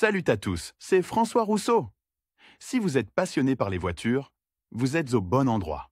Salut à tous, c'est François Rousseau. Si vous êtes passionné par les voitures, vous êtes au bon endroit.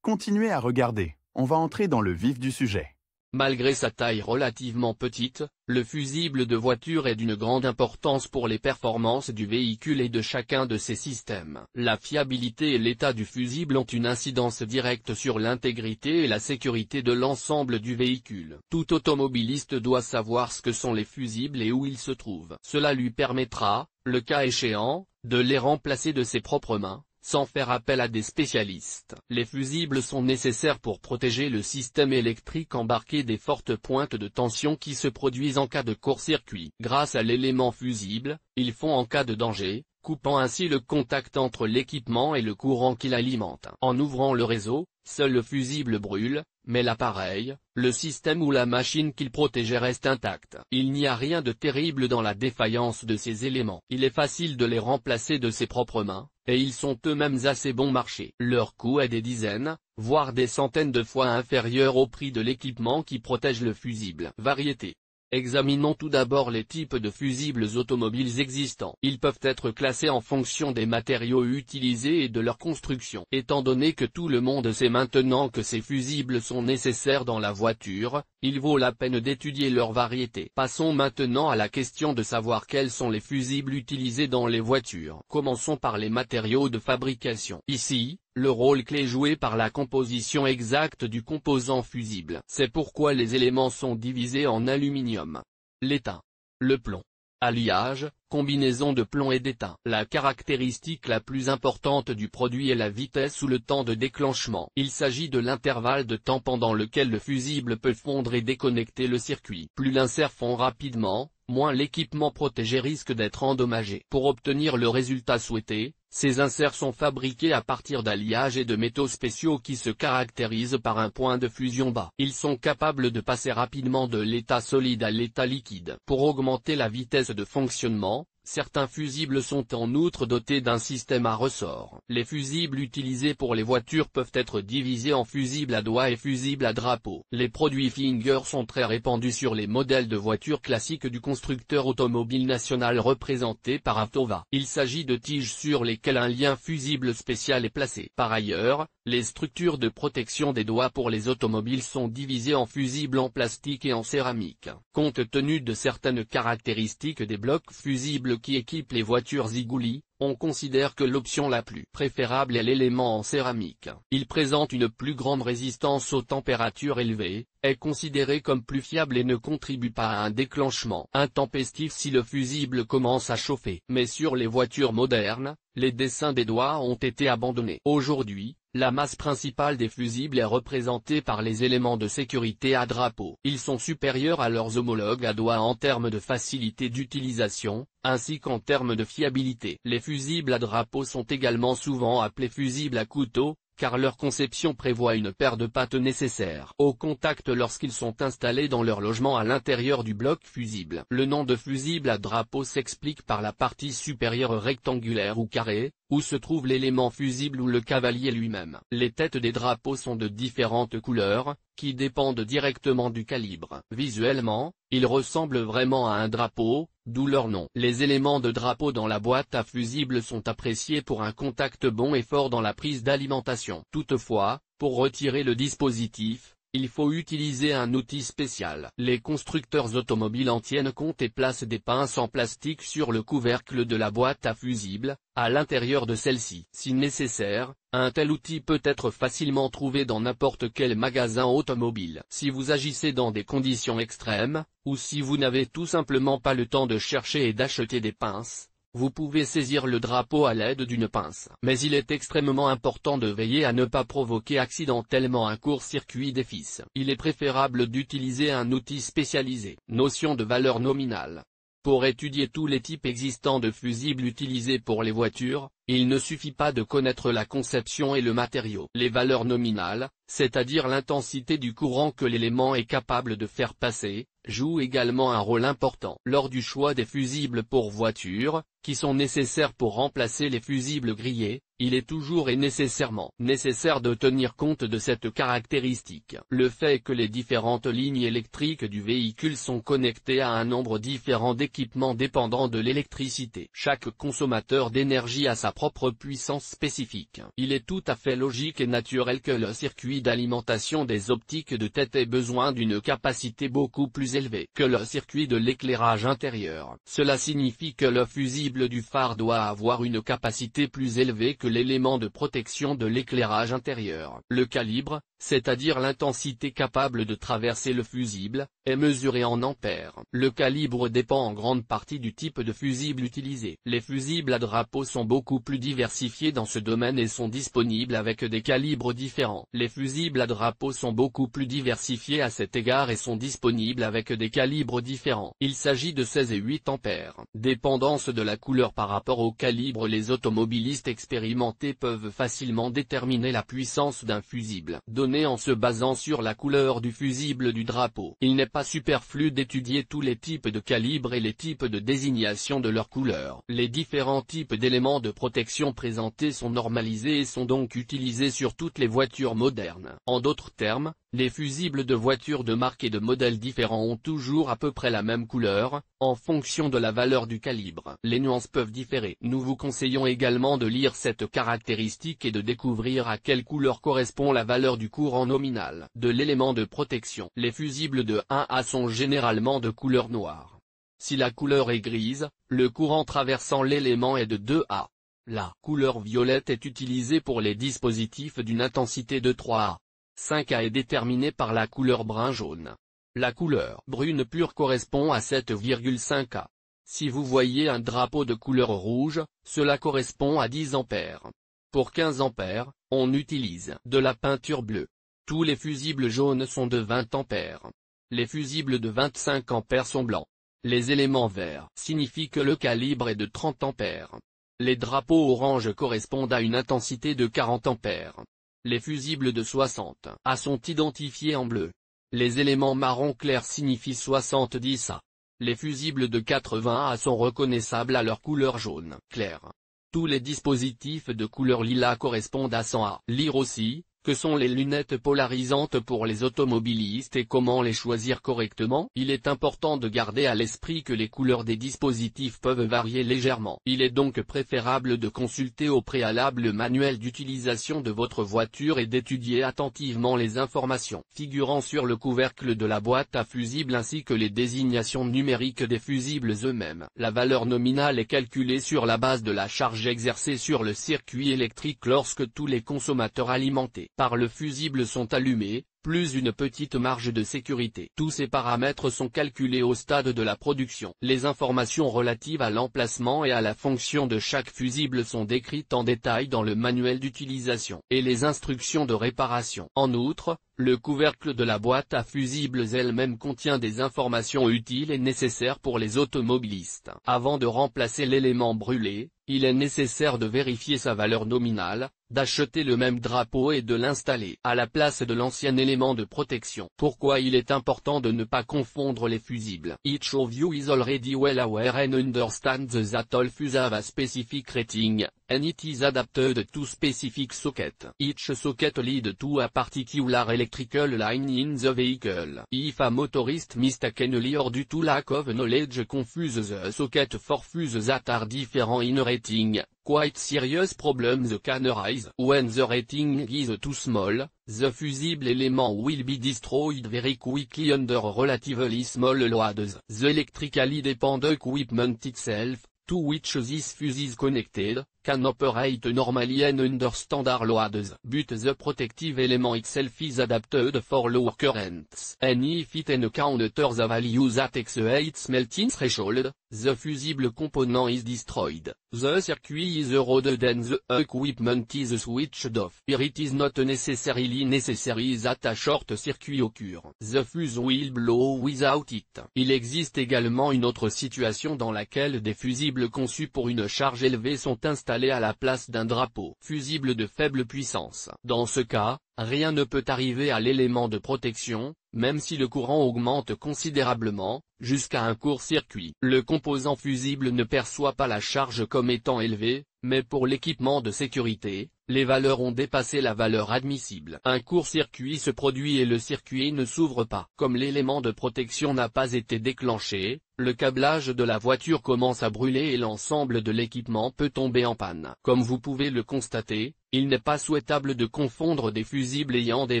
Continuez à regarder, on va entrer dans le vif du sujet. Malgré sa taille relativement petite, le fusible de voiture est d'une grande importance pour les performances du véhicule et de chacun de ses systèmes. La fiabilité et l'état du fusible ont une incidence directe sur l'intégrité et la sécurité de l'ensemble du véhicule. Tout automobiliste doit savoir ce que sont les fusibles et où ils se trouvent. Cela lui permettra, le cas échéant, de les remplacer de ses propres mains, sans faire appel à des spécialistes. Les fusibles sont nécessaires pour protéger le système électrique embarqué des fortes pointes de tension qui se produisent en cas de court-circuit. Grâce à l'élément fusible, ils font en cas de danger, coupant ainsi le contact entre l'équipement et le courant qui l'alimente. En ouvrant le réseau, seul le fusible brûle, mais l'appareil, le système ou la machine qu'il protégeait reste intact. Il n'y a rien de terrible dans la défaillance de ces éléments. Il est facile de les remplacer de ses propres mains, et ils sont eux-mêmes assez bon marché. Leur coût est des dizaines, voire des centaines de fois inférieur au prix de l'équipement qui protège le fusible. Variété. Examinons tout d'abord les types de fusibles automobiles existants. Ils peuvent être classés en fonction des matériaux utilisés et de leur construction. Étant donné que tout le monde sait maintenant que ces fusibles sont nécessaires dans la voiture, il vaut la peine d'étudier leur variété. Passons maintenant à la question de savoir quels sont les fusibles utilisés dans les voitures. Commençons par les matériaux de fabrication. Ici, le rôle clé joué par la composition exacte du composant fusible. C'est pourquoi les éléments sont divisés en aluminium, l'étain, le plomb, alliage, combinaison de plomb et d'étain. La caractéristique la plus importante du produit est la vitesse ou le temps de déclenchement. Il s'agit de l'intervalle de temps pendant lequel le fusible peut fondre et déconnecter le circuit. Plus l'insert fond rapidement, moins l'équipement protégé risque d'être endommagé. Pour obtenir le résultat souhaité, ces inserts sont fabriqués à partir d'alliages et de métaux spéciaux qui se caractérisent par un point de fusion bas. Ils sont capables de passer rapidement de l'état solide à l'état liquide. Pour augmenter la vitesse de fonctionnement, certains fusibles sont en outre dotés d'un système à ressort. Les fusibles utilisés pour les voitures peuvent être divisés en fusibles à doigts et fusibles à drapeau. Les produits Finger sont très répandus sur les modèles de voitures classiques du constructeur automobile national représenté par Avtova. Il s'agit de tiges sur lesquelles un lien fusible spécial est placé. Par ailleurs, les structures de protection des doigts pour les automobiles sont divisées en fusibles en plastique et en céramique. Compte tenu de certaines caractéristiques des blocs fusibles qui équipent les voitures Ziguli, on considère que l'option la plus préférable est l'élément en céramique. Il présente une plus grande résistance aux températures élevées, est considéré comme plus fiable et ne contribue pas à un déclenchement intempestif si le fusible commence à chauffer. Mais sur les voitures modernes, les dessins des doigts ont été abandonnés. Aujourd'hui, la masse principale des fusibles est représentée par les éléments de sécurité à drapeau. Ils sont supérieurs à leurs homologues à doigts en termes de facilité d'utilisation, ainsi qu'en termes de fiabilité. Les fusibles à drapeau sont également souvent appelés fusibles à couteau, car leur conception prévoit une paire de pattes nécessaires au contact lorsqu'ils sont installés dans leur logement à l'intérieur du bloc fusible. Le nom de fusible à drapeau s'explique par la partie supérieure rectangulaire ou carrée, où se trouve l'élément fusible ou le cavalier lui-même. Les têtes des drapeaux sont de différentes couleurs, qui dépendent directement du calibre. Visuellement, ils ressemblent vraiment à un drapeau, d'où leur nom. Les éléments de drapeau dans la boîte à fusible sont appréciés pour un contact bon et fort dans la prise d'alimentation. Toutefois, pour retirer le dispositif, il faut utiliser un outil spécial. Les constructeurs automobiles en tiennent compte et placent des pinces en plastique sur le couvercle de la boîte à fusible, à l'intérieur de celle-ci. Si nécessaire, un tel outil peut être facilement trouvé dans n'importe quel magasin automobile. Si vous agissez dans des conditions extrêmes, ou si vous n'avez tout simplement pas le temps de chercher et d'acheter des pinces, vous pouvez saisir le drapeau à l'aide d'une pince. Mais il est extrêmement important de veiller à ne pas provoquer accidentellement un court-circuit des fils. Il est préférable d'utiliser un outil spécialisé. Notion de valeur nominale. Pour étudier tous les types existants de fusibles utilisés pour les voitures, il ne suffit pas de connaître la conception et le matériau. Les valeurs nominales, c'est-à-dire l'intensité du courant que l'élément est capable de faire passer, jouent également un rôle important. Lors du choix des fusibles pour voiture, qui sont nécessaires pour remplacer les fusibles grillés, Il est toujours et nécessairement nécessaire de tenir compte de cette caractéristique. Le fait que les différentes lignes électriques du véhicule sont connectées à un nombre différent d'équipements dépendant de l'électricité. Chaque consommateur d'énergie a sa propre puissance spécifique. Il est tout à fait logique et naturel que le circuit d'alimentation des optiques de tête ait besoin d'une capacité beaucoup plus élevée que le circuit de l'éclairage intérieur. Cela signifie que le fusible du phare doit avoir une capacité plus élevée que l'élément de protection de l'éclairage intérieur. Le calibre, c'est-à-dire l'intensité capable de traverser le fusible, est mesuré en ampères. Le calibre dépend en grande partie du type de fusible utilisé. Les fusibles à drapeau sont beaucoup plus diversifiés dans ce domaine et sont disponibles avec des calibres différents. Les fusibles à drapeau sont beaucoup plus diversifiés à cet égard et sont disponibles avec des calibres différents. Il s'agit de 16 et 8 ampères. Dépendance de la couleur par rapport au calibre. Les automobilistes expérimentés peuvent facilement déterminer la puissance d'un fusible donné en se basant sur la couleur du fusible du drapeau. Il n'est pas superflu d'étudier tous les types de calibres et les types de désignation de leur couleur. Les différents types d'éléments de protection présentés sont normalisés et sont donc utilisés sur toutes les voitures modernes. En d'autres termes, les fusibles de voitures de marque et de modèles différents ont toujours à peu près la même couleur, en fonction de la valeur du calibre. Les nuances peuvent différer. Nous vous conseillons également de lire cette caractéristique et de découvrir à quelle couleur correspond la valeur du courant nominal de l'élément de protection. Les fusibles de 1A sont généralement de couleur noire. Si la couleur est grise, le courant traversant l'élément est de 2A. La couleur violette est utilisée pour les dispositifs d'une intensité de 3A. 5A est déterminée par la couleur brun-jaune. La couleur brune pure correspond à 7,5A. Si vous voyez un drapeau de couleur rouge, cela correspond à 10 ampères. Pour 15 ampères, on utilise de la peinture bleue. Tous les fusibles jaunes sont de 20 ampères. Les fusibles de 25 ampères sont blancs. Les éléments verts signifient que le calibre est de 30 ampères. Les drapeaux orange correspondent à une intensité de 40 ampères. Les fusibles de 60 A sont identifiés en bleu. Les éléments marron clair signifient 70 A. Les fusibles de 80 A sont reconnaissables à leur couleur jaune clair. Tous les dispositifs de couleur lilas correspondent à 100 A. Lire aussi, que sont les lunettes polarisantes pour les automobilistes et comment les choisir correctement. Il est important de garder à l'esprit que les couleurs des dispositifs peuvent varier légèrement. Il est donc préférable de consulter au préalable le manuel d'utilisation de votre voiture et d'étudier attentivement les informations figurant sur le couvercle de la boîte à fusibles ainsi que les désignations numériques des fusibles eux-mêmes. La valeur nominale est calculée sur la base de la charge exercée sur le circuit électrique lorsque tous les consommateurs alimentés par le fusible sont allumés, plus une petite marge de sécurité. Tous ces paramètres sont calculés au stade de la production. Les informations relatives à l'emplacement et à la fonction de chaque fusible sont décrites en détail dans le manuel d'utilisation et les instructions de réparation. En outre, le couvercle de la boîte à fusibles elle-même contient des informations utiles et nécessaires pour les automobilistes. Avant de remplacer l'élément brûlé, il est nécessaire de vérifier sa valeur nominale, d'acheter le même drapeau et de l'installer à la place de l'ancien élément de protection. Pourquoi il est important de ne pas confondre les fusibles? Each of you is already well aware and understands that all fuses have a specific rating, and it is adapted to specific socket. Each socket leads to a particular electrical line in the vehicle. If a motorist mistakenly or due to lack of knowledge confuses the socket for fuses that are different in rating, quite serious problems can arise. When the rating is too small, the fusible element will be destroyed very quickly under relatively small loads. The electrically dependent equipment itself, to which this fuse is connected, can operate normally and under standard loads. But the protective element itself is adapted for lower currents. And if it encounters the value that exceeds melting threshold, the fusible component is destroyed. The circuit is eroded and the equipment is switched off. Here it is not necessarily necessary that a short circuit occur. The fuse will blow without it. Il existe également une autre situation dans laquelle des fusibles conçus pour une charge élevée sont installés à la place d'un drapeau fusible de faible puissance. Dans ce cas, rien ne peut arriver à l'élément de protection, même si le courant augmente considérablement, jusqu'à un court-circuit. Le composant fusible ne perçoit pas la charge comme étant élevée, Mais pour l'équipement de sécurité, les valeurs ont dépassé la valeur admissible. Un court-circuit se produit et le circuit ne s'ouvre pas. Comme l'élément de protection n'a pas été déclenché, le câblage de la voiture commence à brûler et l'ensemble de l'équipement peut tomber en panne. Comme vous pouvez le constater, il n'est pas souhaitable de confondre des fusibles ayant des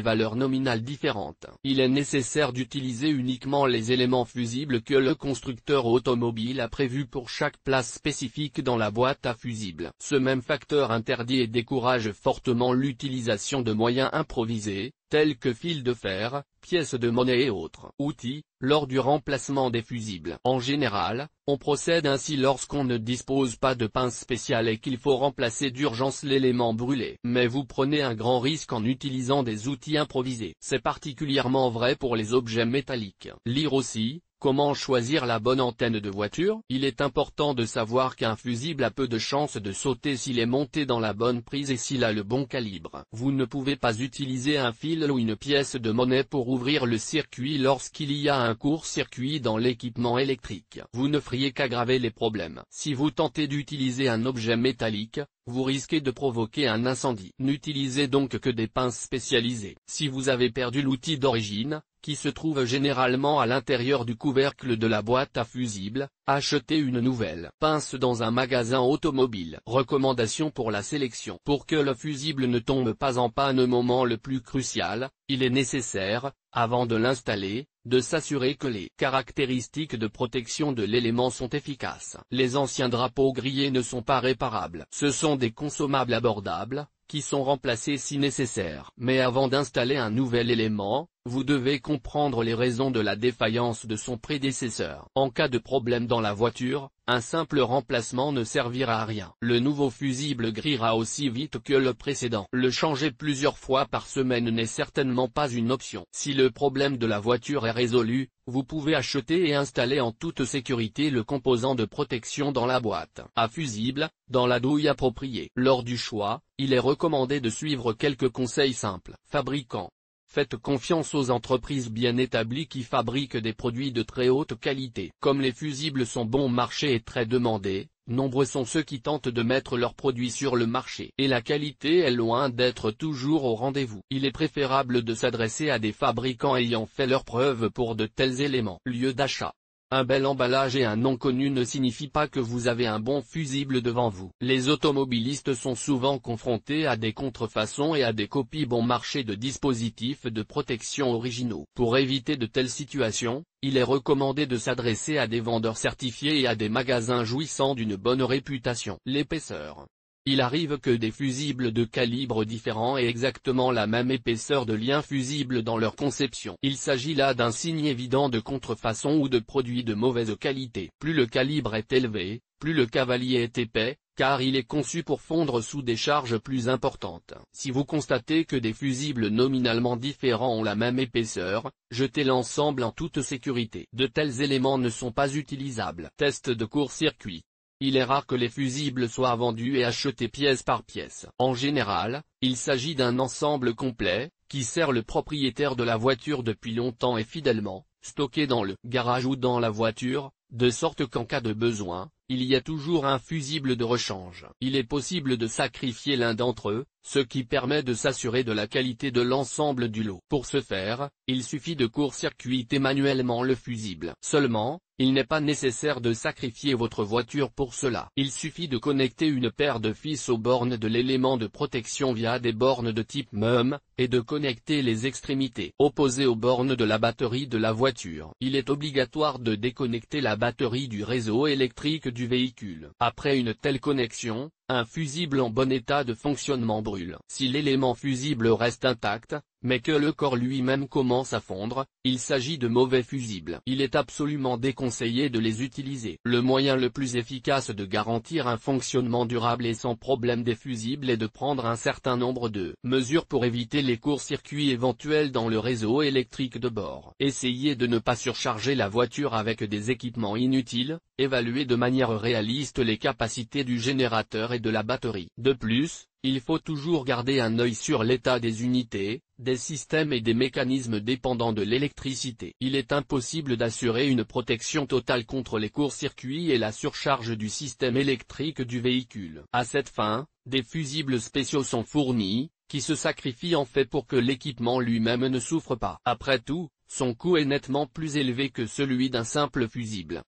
valeurs nominales différentes. Il est nécessaire d'utiliser uniquement les éléments fusibles que le constructeur automobile a prévus pour chaque place spécifique dans la boîte à fusibles. Ce même facteur interdit et décourage fortement l'utilisation de moyens improvisés, tels que fils de fer, pièces de monnaie et autres outils, lors du remplacement des fusibles. En général, on procède ainsi lorsqu'on ne dispose pas de pince spéciale et qu'il faut remplacer d'urgence l'élément brûlé. Mais vous prenez un grand risque en utilisant des outils improvisés. C'est particulièrement vrai pour les objets métalliques. Lire aussi. Comment choisir la bonne antenne de voiture? Il est important de savoir qu'un fusible a peu de chances de sauter s'il est monté dans la bonne prise et s'il a le bon calibre. Vous ne pouvez pas utiliser un fil ou une pièce de monnaie pour ouvrir le circuit lorsqu'il y a un court-circuit dans l'équipement électrique. Vous ne feriez qu'aggraver les problèmes. Si vous tentez d'utiliser un objet métallique, vous risquez de provoquer un incendie. N'utilisez donc que des pinces spécialisées. Si vous avez perdu l'outil d'origine, qui se trouve généralement à l'intérieur du couvercle de la boîte à fusibles, achetez une nouvelle pince dans un magasin automobile. Recommandation pour la sélection. Pour que le fusible ne tombe pas en panne au moment le plus crucial, il est nécessaire, avant de l'installer, de s'assurer que les caractéristiques de protection de l'élément sont efficaces. Les anciens drapeaux grillés ne sont pas réparables. Ce sont des consommables abordables, qui sont remplacés si nécessaire. Mais avant d'installer un nouvel élément, vous devez comprendre les raisons de la défaillance de son prédécesseur. En cas de problème dans la voiture, un simple remplacement ne servira à rien. Le nouveau fusible grillera aussi vite que le précédent. Le changer plusieurs fois par semaine n'est certainement pas une option. Si le problème de la voiture est résolu, vous pouvez acheter et installer en toute sécurité le composant de protection dans la boîte à fusible, dans la douille appropriée. Lors du choix, il est recommandé de suivre quelques conseils simples. Fabricant. Faites confiance aux entreprises bien établies qui fabriquent des produits de très haute qualité. Comme les fusibles sont bon marché et très demandés, nombreux sont ceux qui tentent de mettre leurs produits sur le marché. Et la qualité est loin d'être toujours au rendez-vous. Il est préférable de s'adresser à des fabricants ayant fait leurs preuves pour de tels éléments. Lieu d'achat. Un bel emballage et un nom connu ne signifie pas que vous avez un bon fusible devant vous. Les automobilistes sont souvent confrontés à des contrefaçons et à des copies bon marché de dispositifs de protection originaux. Pour éviter de telles situations, il est recommandé de s'adresser à des vendeurs certifiés et à des magasins jouissant d'une bonne réputation. L'épaisseur. Il arrive que des fusibles de calibres différents aient exactement la même épaisseur de lien fusible dans leur conception. Il s'agit là d'un signe évident de contrefaçon ou de produit de mauvaise qualité. Plus le calibre est élevé, plus le cavalier est épais, car il est conçu pour fondre sous des charges plus importantes. Si vous constatez que des fusibles nominalement différents ont la même épaisseur, jetez l'ensemble en toute sécurité. De tels éléments ne sont pas utilisables. Test de court-circuit. Il est rare que les fusibles soient vendus et achetés pièce par pièce. En général, il s'agit d'un ensemble complet, qui sert le propriétaire de la voiture depuis longtemps et fidèlement, stocké dans le garage ou dans la voiture, de sorte qu'en cas de besoin, il y a toujours un fusible de rechange. Il est possible de sacrifier l'un d'entre eux, ce qui permet de s'assurer de la qualité de l'ensemble du lot. Pour ce faire, il suffit de court-circuiter manuellement le fusible. Seulement, il n'est pas nécessaire de sacrifier votre voiture pour cela. Il suffit de connecter une paire de fils aux bornes de l'élément de protection via des bornes de type MEM, et de connecter les extrémités opposées aux bornes de la batterie de la voiture. Il est obligatoire de déconnecter la batterie du réseau électrique du véhicule. Après une telle connexion, un fusible en bon état de fonctionnement brûle. Si l'élément fusible reste intact, mais que le corps lui-même commence à fondre, il s'agit de mauvais fusibles. Il est absolument déconseillé de les utiliser. Le moyen le plus efficace de garantir un fonctionnement durable et sans problème des fusibles est de prendre un certain nombre de mesures pour éviter les courts-circuits éventuels dans le réseau électrique de bord. Essayez de ne pas surcharger la voiture avec des équipements inutiles, évaluez de manière réaliste les capacités du générateur et de la batterie. De plus, il faut toujours garder un œil sur l'état des unités, des systèmes et des mécanismes dépendant de l'électricité. Il est impossible d'assurer une protection totale contre les courts-circuits et la surcharge du système électrique du véhicule. À cette fin, des fusibles spéciaux sont fournis, qui se sacrifient en fait pour que l'équipement lui-même ne souffre pas. Après tout, son coût est nettement plus élevé que celui d'un simple fusible.